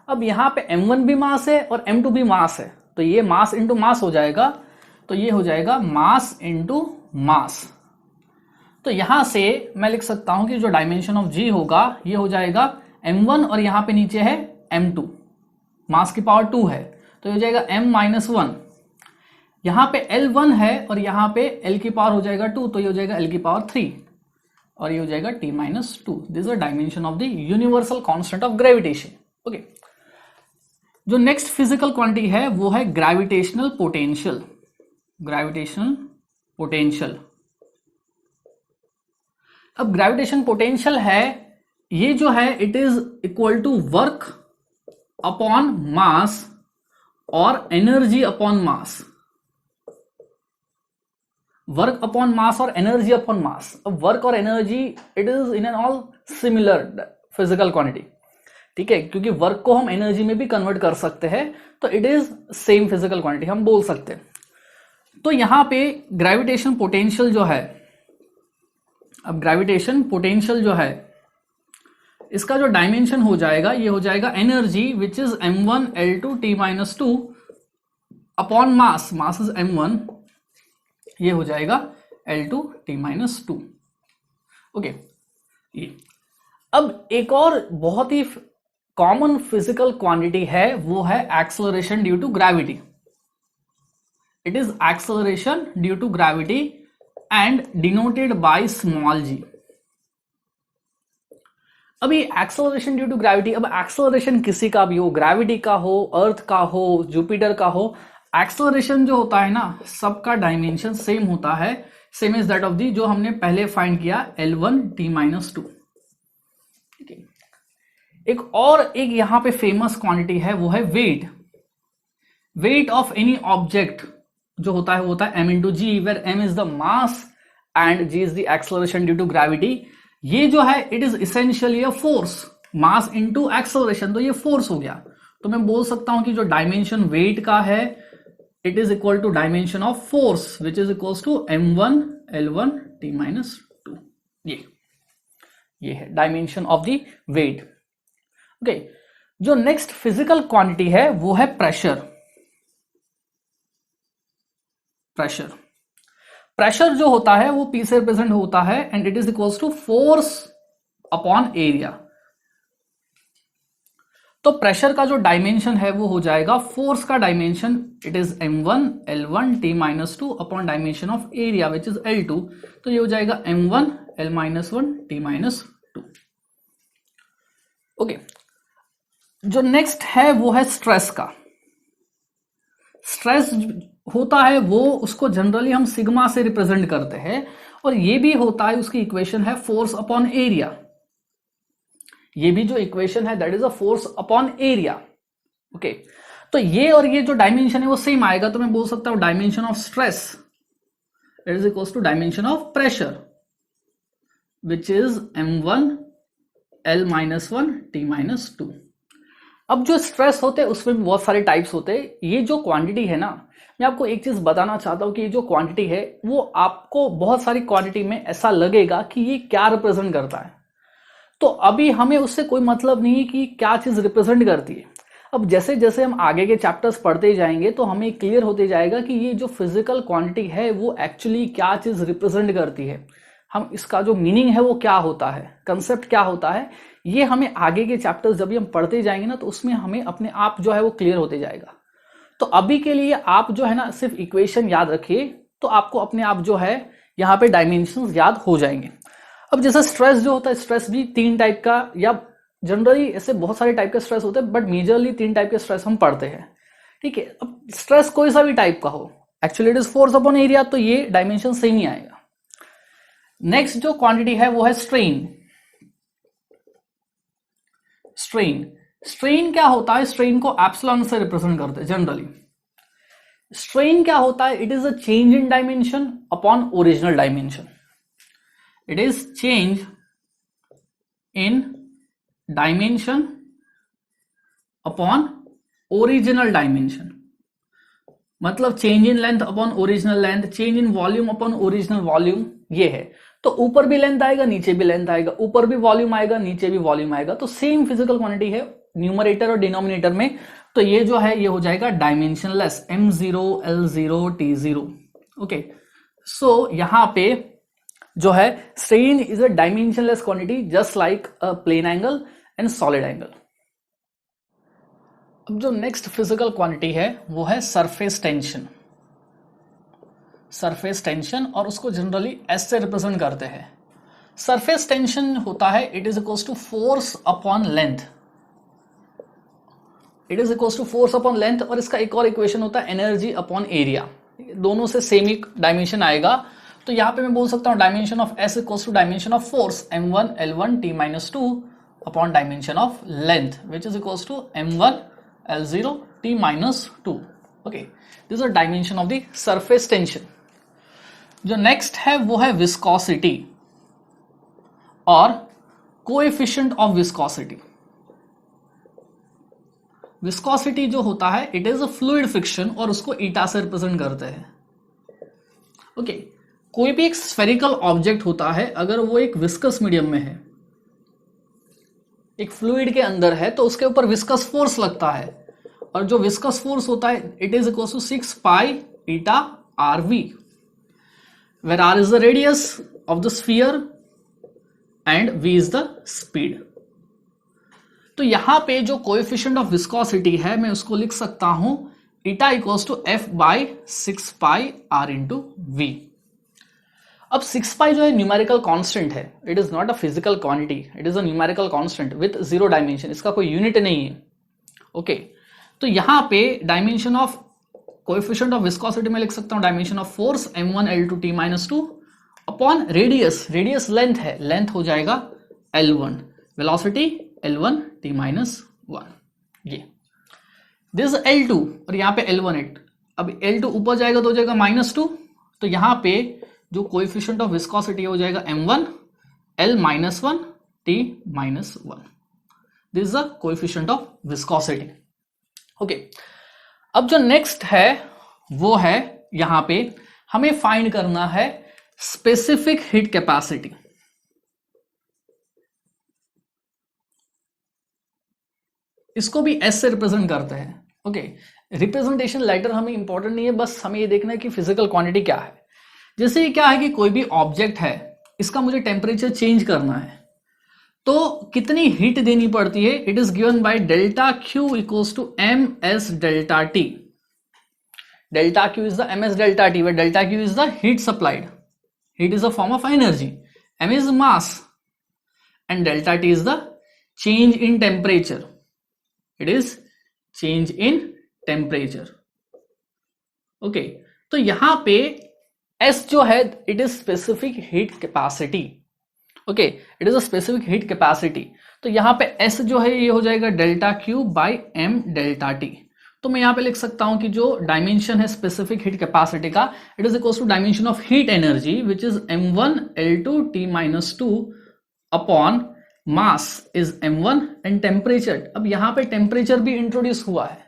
अब यहां पे m1 भी मास है और m2 भी मास है, तो ये मास इंटू मास हो जाएगा, तो ये हो जाएगा मास इंटू मास। तो यहां से मैं लिख सकता हूं कि जो डायमेंशन ऑफ g होगा ये हो जाएगा m1 और यहां पे नीचे है m2, मास की पावर 2 है, तो ये हो जाएगा m माइनस वन। यहां पे L1 है और यहां पे L की पावर हो जाएगा 2, तो ये हो जाएगा L की पावर 3 और ये हो जाएगा t minus two. This is the dimension of the universal constant of gravitation. Okay, जो नेक्स्ट फिजिकल क्वांटिटी है वो है ग्रेविटेशनल पोटेंशियल। Gravitational potential. अब ग्रेविटेशन पोटेंशियल है, ये जो है it is equal to work upon mass और energy upon mass. Work upon mass और एनर्जी अपॉन मास। अब वर्क और energy it is in an all similar physical quantity, ठीक है, क्योंकि वर्क को हम एनर्जी में भी कन्वर्ट कर सकते हैं, तो it is same physical quantity हम बोल सकते हैं। तो यहां पे ग्रेविटेशन पोटेंशियल जो है, अब ग्रेविटेशन पोटेंशियल जो है इसका जो डायमेंशन हो जाएगा ये हो जाएगा energy which is m1 L2 t minus two upon mass, mass is m1, ये हो जाएगा L2 t minus to. Okay, ये अब एक और बहुत ही कॉमन फिजिकल क्वांटिटी है वो है acceleration due to gravity. It is acceleration due to gravity and denoted by small g। अभी एक्सेलरेशन ड्यू टू ग्रेविटी, अब एक्सेलरेशन किसी का भी हो, ग्रेविटी का हो, अर्थ का हो, जुपिटर का हो, एक्सेलरेशन जो होता है ना सबका डायमेंशन सेम होता है, same is that of the जो हमने पहले फाइंड किया L1 t माइनस टू। ठीक है, एक यहां पे फेमस क्वांटिटी है वो है weight. Weight of any object जो होता है वो होता है m into G, where m is the mass and g is the acceleration due to gravity. ये जो है it is essentially a force, mass into acceleration, तो ये फोर्स हो गया। तो मैं बोल सकता हूं कि जो डायमेंशन वेट का है it is equal to dimension of force which is equal to m1 l1 t minus 2। ये है dimension of the weight. Okay, जो नेक्स्ट फिजिकल क्वांटिटी है वो है प्रेशर। प्रेशर जो होता है वो P से रिप्रेजेंट होता है and it is equals to force upon area. तो प्रेशर का जो डायमेंशन है वो हो जाएगा फोर्स का dimension, it is m1 l1 t minus 2 upon dimension of area which is l2, तो ये हो जाएगा m1 l minus 1 t minus 2। Okay, जो नेक्स्ट है वो है स्ट्रेस का। स्ट्रेस होता है वो उसको जनरली हम सिग्मा से रिप्रेजेंट करते हैं, और ये भी होता है, उसकी इक्वेशन है फोर्स अपॉन एरिया। ये भी जो इक्वेशन है that is a force upon area. Okay, तो ये और ये जो डायमेंशन है वो सेम आएगा, तो मैं बोल सकता हूं dimension of stress is equal to dimension of pressure which is m1 l minus 1 t minus 2। अब जो स्ट्रेस होते हैं उसमें भी बहुत सारे टाइप्स होते हैं। ये जो क्वांटिटी है ना, मैं आपको एक चीज बताना चाहता हूं कि ये जो क्वांटिटी है वो आपको बहुत सारी क्वांटिटी में ऐसा लगेगा कि ये क्या रिप्रेजेंट करता है, तो अभी हमें उससे कोई मतलब नहीं है कि क्या चीज रिप्रेजेंट करती है। अब जैसे जैसे हम आगे के चैप्टर्स पढ़ते जाएंगे तो हमें क्लियर होते जाएगा कि ये जो फिजिकल क्वांटिटी है वो एक्चुअली क्या चीज रिप्रेजेंट करती है, हम इसका जो मीनिंग है वो क्या होता है, कंसेप्ट क्या होता है, ये हमें आगे के चैप्टर्स जब भी हम पढ़ते जाएंगे ना तो उसमें हमें अपने आप जो है वो क्लियर होते जाएगा। तो अभी के लिए आप जो है ना सिर्फ इक्वेशन याद रखिए, तो आपको अपने आप जो है यहाँ पे डायमेंशंस याद हो जाएंगे। अब जैसे स्ट्रेस जो होता है, स्ट्रेस भी 3 टाइप का, या जनरली ऐसे बहुत सारे टाइप के स्ट्रेस होते हैं, बट मेजरली 3 टाइप के स्ट्रेस हम पढ़ते हैं। ठीक है, अब स्ट्रेस कोई सा भी टाइप का हो, actually it is force upon area, तो ये डायमेंशन सेम ही आएगा। नेक्स्ट जो क्वांटिटी है वो है स्ट्रेन। स्ट्रेन क्या होता है, स्ट्रेन को एप्सिलॉन से रिप्रेजेंट करते हैं जनरली। स्ट्रेन क्या होता है, it is a change in dimension upon original dimension. It is change in dimension upon original dimension, मतलब change in length upon original length, change in volume upon original volume, ये है। तो ऊपर भी length आएगा नीचे भी लेंथ आएगा, ऊपर भी वॉल्यूम आएगा नीचे भी वॉल्यूम आएगा, तो सेम फिजिकल क्वांटिटी है न्यूमरेटर और डिनोमिनेटर में। तो ये जो है ये हो जाएगा dimensionless, m0 l0 t0। Okay, सो यहां पे जो है strain is a dimensionless quantity just like a plane angle and solid angle. अब जो नेक्स्ट फिजिकल क्वांटिटी है वो है सरफेस टेंशन। सरफेस टेंशन, और उसको जनरली एस से रिप्रेजेंट करते हैं। सरफेस टेंशन होता है it is equals to force upon length, it is equals to force upon length, और इसका एक और इक्वेशन होता है एनर्जी अपॉन एरिया, दोनों से सेम ही डायमेंशन आएगा। तो यहां पे मैं बोल सकता हूं dimension of S equals to dimension of force m1 l1 t minus 2 upon dimension of length which is equals to m1 l0 t minus 2। Okay, this is dimension of the surface tension. जो next है वो है viscosity और coefficient of viscosity. Viscosity जो होता है it is a fluid friction, और उसको ईटा से रिप्रेजेंट करते हैं। ओके, कोई भी एक स्फेरिकल ऑब्जेक्ट होता है, अगर वो एक विस्कस मीडियम में है, एक फ्लूइड के अंदर है, तो उसके ऊपर विस्कस फोर्स लगता है, और जो विस्कस फोर्स होता है it is equal to 6 pi eta RV, where R is the radius of the sphere and V is the speed। तो यहां पे जो कोएफिशिएंट ऑफ विस्कोसिटी है मैं उसको लिख सकता हूं eta equals to F by 6 pi R into V। अब 6 पाई जो है न्यूमेरिकल कांस्टेंट है, it is not a physical quantity, it is a numerical constant with 0 dimension, इसका कोई यूनिट नहीं है। ओके, तो यहां पे dimension of coefficient of viscosity में लिख सकता हूं dimension of force m1 l2 t minus 2 upon radius, radius length है, लेंथ हो जाएगा l1, velocity l1 t minus 1, ये दिस l2 और यहां पे l1 है। अब L2 ऊपर जाएगा तो हो जाएगा -2, तो यहां पे जो कोएफिशिएंट ऑफ विस्कोसिटी हो जाएगा m1 L -1 T -1. This is the coefficient of viscosity. Okay, अब जो नेक्स्ट है वो है यहां पे हमें फाइंड करना है स्पेसिफिक हीट कैपेसिटी. इसको भी S से रिप्रेजेंट करते हैं. ओके, रिप्रेजेंटेशन लेटर हमें इंपॉर्टेंट नहीं है, बस हमें ये देखना है कि फिजिकल क्वांटिटी क्या है. जैसे ये क्या है कि कोई भी ऑब्जेक्ट है, इसका मुझे टेम्परेचर चेंज करना है, तो कितनी हीट देनी पड़ती है. It is given by delta Q equals to M S delta T. Delta Q is the M S delta T, where delta Q is the heat supplied. Heat is a form of energy. M is mass and delta T is the change in temperature. It is change in temperature. Okay, तो यहां पे S जो है it is specific heat capacity. Okay, it is a specific heat capacity. तो यहां पे S जो है ये हो जाएगा delta Q by M delta T. तो मैं यहां पे लिख सकता हूं कि जो डायमेंशन है स्पेसिफिक हीट कैपेसिटी का, it is equal to dimension of heat energy which is m1 L2 T-2 upon mass is m1 and temperature. अब यहां पे टेम्परेचर भी इंट्रोड्यूस हुआ है.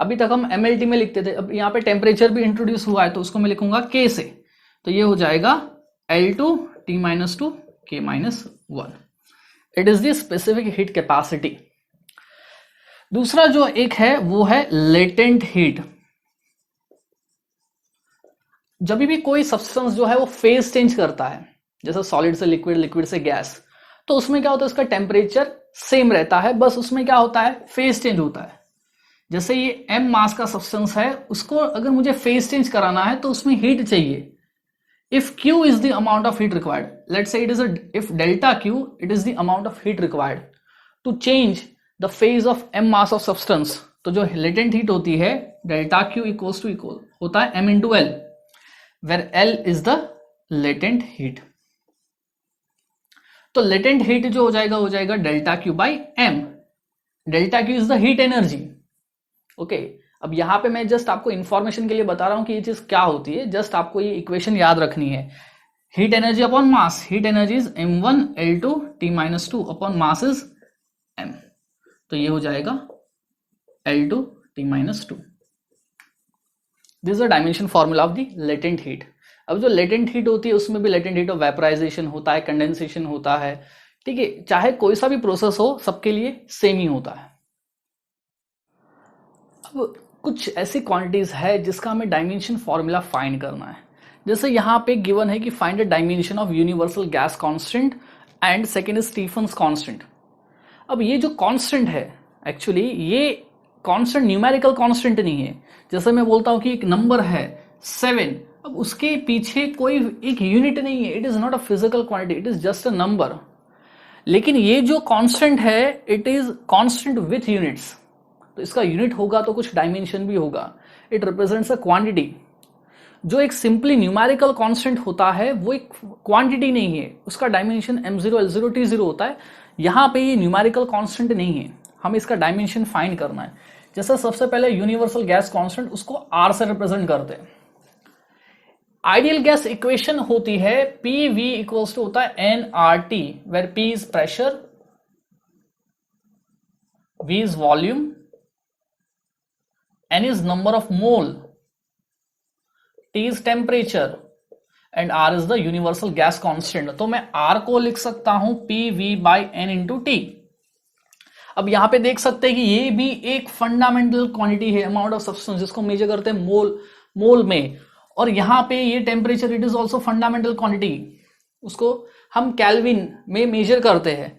अभी तक हम MLT में लिखते थे, अब यहां पे टेम्परेचर भी इंट्रोड्यूस हुआ है, तो उसको मैं लिखूंगा K से. तो ये हो जाएगा L2 T-2 K-1. It is the specific heat capacity. दूसरा जो एक है वो है लेटेंट हीट. जब भी कोई सब्सटेंस जो है वो फेज चेंज करता है, जैसे सॉलिड से लिक्विड, लिक्विड से गैस, तो उसमें क्या होता है, उसका टेम्परेचर सेम रहता है, बस उसमें क्या होता है, फेज चेंज होता है. जैसे ये m मास का सब्सटेंस है, उसको अगर मुझे फेज चेंज कराना है तो उसमें हीट चाहिए. If Q is the amount of heat required, let's say if delta Q, it is the amount of heat required to change the phase of m mass of substance. तो जो latent heat होती है delta Q equals to equal होता है m into L, where L is the latent heat. तो latent heat जो हो जाएगा delta Q by m. Delta Q is the heat energy. Okay. अब यहां पे मैं जस्ट आपको इंफॉर्मेशन के लिए बता रहा हूं कि ये चीज क्या होती है. जस्ट आपको ये इक्वेशन याद रखनी है. Heat energy upon mass, heat energy is m1 L2 T-2 upon mass is m. तो ये हो जाएगा L2 T-2. This is the dimension formula of the latent heat. अब जो लेटेंट हीट होती है उसमें भी लेटेंट हीट ऑफ वेपराइजेशन होता है, कंडेंसेशन होता है. ठीक है, चाहे कोई सा भी प्रोसेस हो, सबके लिए सेम ही होता है. अब कुछ ऐसी क्वांटिटीज है जिसका हमें डायमेंशन फॉर्मूला फाइंड करना है. जैसे यहाँ पे गिवन है कि find the dimension of universal gas constant and second is Stefan's constant. अब ये जो कांस्टेंट है, एक्चुअली ये कांस्टेंट न्यूमेरिकल कांस्टेंट नहीं है. जैसे मैं बोलता हूँ कि एक नंबर है 7, अब उसके पीछे कोई एक यूनिट नहीं है. It is not a physical quantity, it is just a number. लेकिन ये जो कांस्टेंट है it is constant with units. तो इसका यूनिट होगा तो कुछ डायमेंशन भी होगा. It represents a quantity. जो एक सिंपली न्यूमेरिकल कांस्टेंट होता है वो एक क्वांटिटी नहीं है, उसका डायमेंशन m0 L0 T0 होता है. यहां पे ये न्यूमेरिकल कांस्टेंट नहीं है, हमें इसका डायमेंशन फाइंड करना है. जैसे सबसे पहले यूनिवर्सल गैस कांस्टेंट, उसको R से रिप्रेजेंट करते हैं. आइडियल गैस इक्वेशन होती है PV इक्वल्स टू होता है nRT, where P is pressure, V is volume, N is number of mole, T is temperature and R is the universal gas constant. तो मैं R को लिख सकता हूं PV by N into T. अब यहां पे देख सकते हैं कि ये भी एक फंडामेंटल क्वांटिटी है, अमाउंट ऑफ सब्सटेंस, जिसको मेजर करते हैं मोल में. और यहां पे ये temperature, it is also fundamental quantity, उसको हम केल्विन में मेजर करते हैं.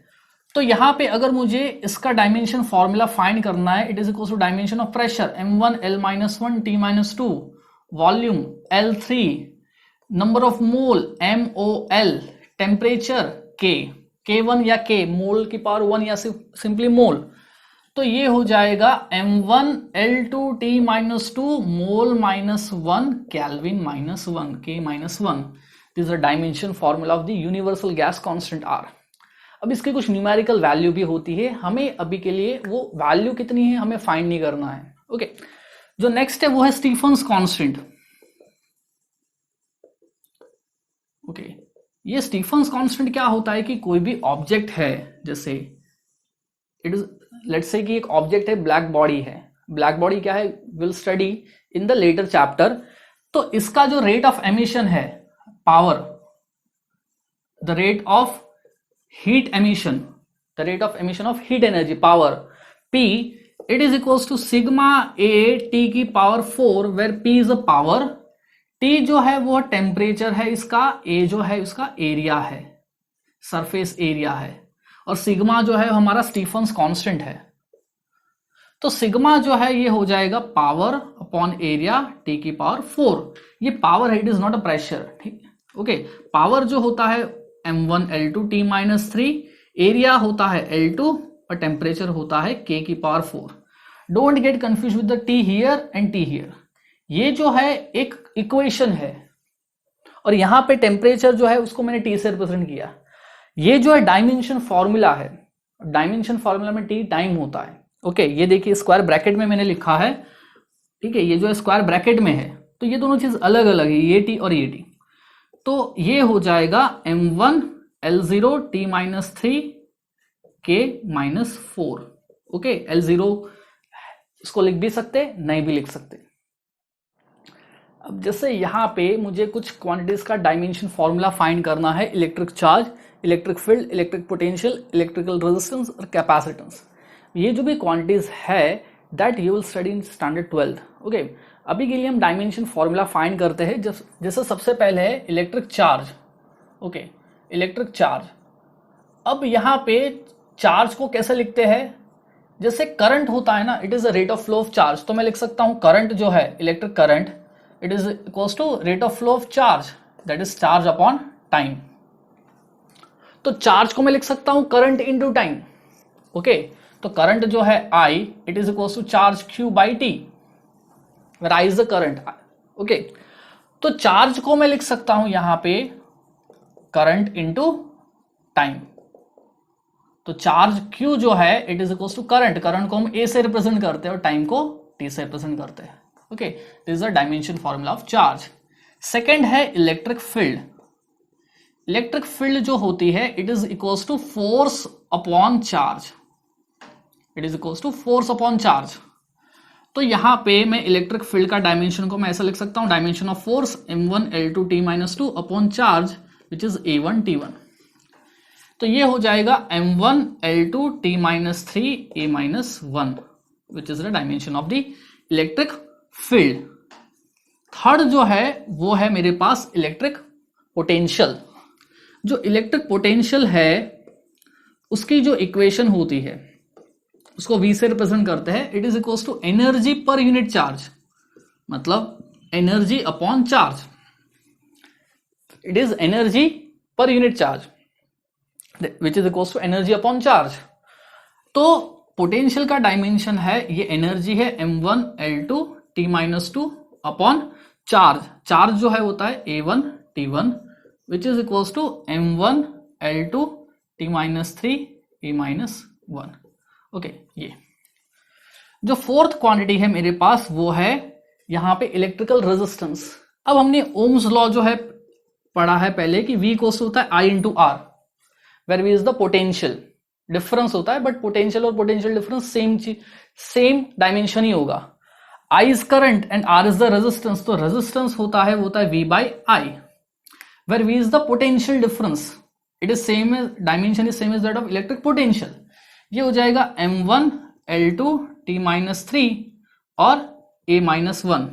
तो यहां पे अगर मुझे इसका डायमेंशन फॉर्मूला फाइंड करना है, it is equal to dimension of pressure m1 L-1 T-2, volume L3, number of mole MOL, temperature K1 या K, मोल की पावर 1 या सिंपली मोल. तो ये हो जाएगा m1 L2 T-2 mole -1 kelvin -1 K-1. This is the dimension formula of the universal gas constant R. अब इसकी कुछ न्यूमेरिकल वैल्यू भी होती है, हमें अभी के लिए वो वैल्यू कितनी है हमें फाइंड नहीं करना है. ओके, जो नेक्स्ट है वो है स्टीफन्स कांस्टेंट। ओके, ये स्टीफन्स कांस्टेंट क्या होता है कि कोई भी ऑब्जेक्ट है, जैसे इट इज, लेट्स से कि एक ऑब्जेक्ट है, ब्लैक बॉडी है। ब्लैक बॉडी क्या है, will study in the later chapter. तो इसका जो रेट ऑफ एमिशन है, power, the rate of heat emission, the rate of emission of heat energy, power P, it is equals to sigma A T की power 4, where P is a power, T जो है वो temperature है इसका, A जो है उसका area है, सरफेस एरिया है, और सिग्मा जो है हमारा स्टीफन्स कांस्टेंट है। तो सिग्मा जो है ये हो जाएगा पावर अपॉन एरिया T की पावर 4। ये पावर है, it is not a pressure, ठीक। ओके, पावर जो होता है m1 L2 T minus 3, area होता है L2 और टेम्परेचर होता है K की power 4। Don't get confuse with the T here and T here. ये जो है एक इक्वेशन है, और यहां पे टेम्परेचर जो है उसको मैंने T से रिप्रेजेंट किया। ये जो है डायमेंशन फॉर्मूला है, डायमेंशन फॉर्मूला में T टाइम होता है। ओके, ये देखिए स्क्वायर ब्रैकेट में मैंने लिखा है, ठीक है, ये जो है स्क्वायर ब्रैकेट में है, तो ये दोनों चीज अलग अलग है, ये T और ये T। तो ये हो जाएगा m1 L0 T minus 3 K minus 4। Okay, L0 इसको लिख भी सकते, नहीं भी लिख सकते। अब जैसे यहाँ पे मुझे कुछ क्वांटिटीज का डायमेंशन फॉर्मूला फाइंड करना है, electric charge, electric field, electric potential, electrical resistance और कैपेसिटेंस। ये जो भी क्वांटिटीज है that you will study in standard 12th। Okay, अभी के लिए हम डायमेंशन फॉर्मूला फाइंड करते हैं। जैसे सबसे पहले है electric charge. Okay, electric charge. अब यहाँ पे चार्ज को कैसे लिखते हैं, जैसे करंट होता है ना, it is the rate of flow of charge, तो मैं लिख सकता हूँ करंट जो है, electric current, it is equals to rate of flow of charge, that is charge upon time. तो चार्ज को मैं लिख सकता हूं करंट इनटू टाइम। ओके, तो करंट जो है I, it is equals to charge Q by T, where I is the current. Okay, तो चार्ज को मैं लिख सकता हूं यहां पे करंट इनटू टाइम। तो चार्ज Q जो है it is equals to current, current को हम A से रिप्रेजेंट करते हैं और टाइम को T से रिप्रेजेंट करते हैं। Okay, this is the dimension formula of charge. Second है इलेक्ट्रिक फील्ड। इलेक्ट्रिक फील्ड जो होती है it is equals to force upon charge, it is equals to force upon charge. तो यहां पे मैं इलेक्ट्रिक फील्ड का डायमेंशन को मैं ऐसा लिख सकता हूं, dimension of force m1 L2 T minus 2 upon charge which is A1 T1। तो ये हो जाएगा m1 L2 T minus 3 A minus 1 which is the dimension of the electric field. Third जो है वो है मेरे पास इलेक्ट्रिक पोटेंशियल। जो इलेक्ट्रिक पोटेंशियल है उसकी जो इक्वेशन होती है उसको V से रिप्रेजेंट करते हैं, it is equals to energy per unit charge, मतलब energy upon charge, it is energy per unit charge which is equals to energy upon charge. तो पोटेंशियल का डायमेंशन है, ये एनर्जी है m1 L2 T minus 2 upon charge, charge जो है होता है A1 T1 which is equals to m1 L2 T minus 3 A minus 1। Okay, ये जो फोर्थ क्वांटिटी है मेरे पास वो है यहां पे इलेक्ट्रिकल रेजिस्टेंस। अब हमने ओम्स लॉ जो है पढ़ा है पहले कि V इक्वल्स होता है I into R, where V is the potential, difference होता है बट पोटेंशियल और पोटेंशियल डिफरेंस सेम चीज, सेम डायमेंशन ही होगा। I is current and R is the resistance, तो रेजिस्टेंस होता है V by I, where V is the potential difference, it is same, dimension is same as that of electric potential. ये हो जाएगा m1 L2 T minus 3 और A minus 1।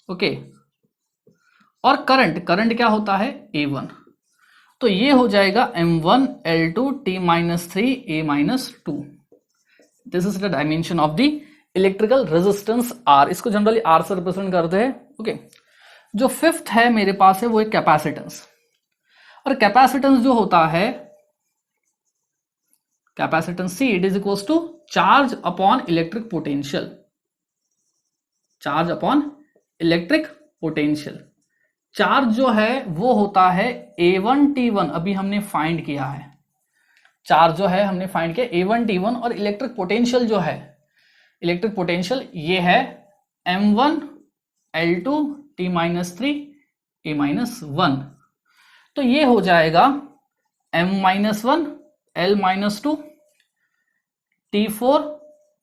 Okay, और current, current क्या होता है A1, तो ये हो जाएगा m1 L2 T minus 3 A minus 2। This is the dimension of the electrical resistance R, इसको जनरली R से रिप्रेजेंट करते हैं। ओके, जो फिफ्थ है मेरे पास है वो एक कैपेसिटेंस, और कैपेसिटेंस जो होता है capacitance C, it is equals to charge upon electric potential, charge upon electric potential. Charge जो है वो होता है A1 T1, अभी हमने फाइंड किया है, चार्ज जो है हमने फाइंड किया A1 T1, और इलेक्ट्रिक पोटेंशियल जो है, इलेक्ट्रिक पोटेंशियल ये है M1 L2 T-3 A-1। तो ये हो जाएगा M-1 L-2 T4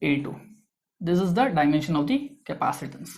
A2। This is the dimension of the capacitance.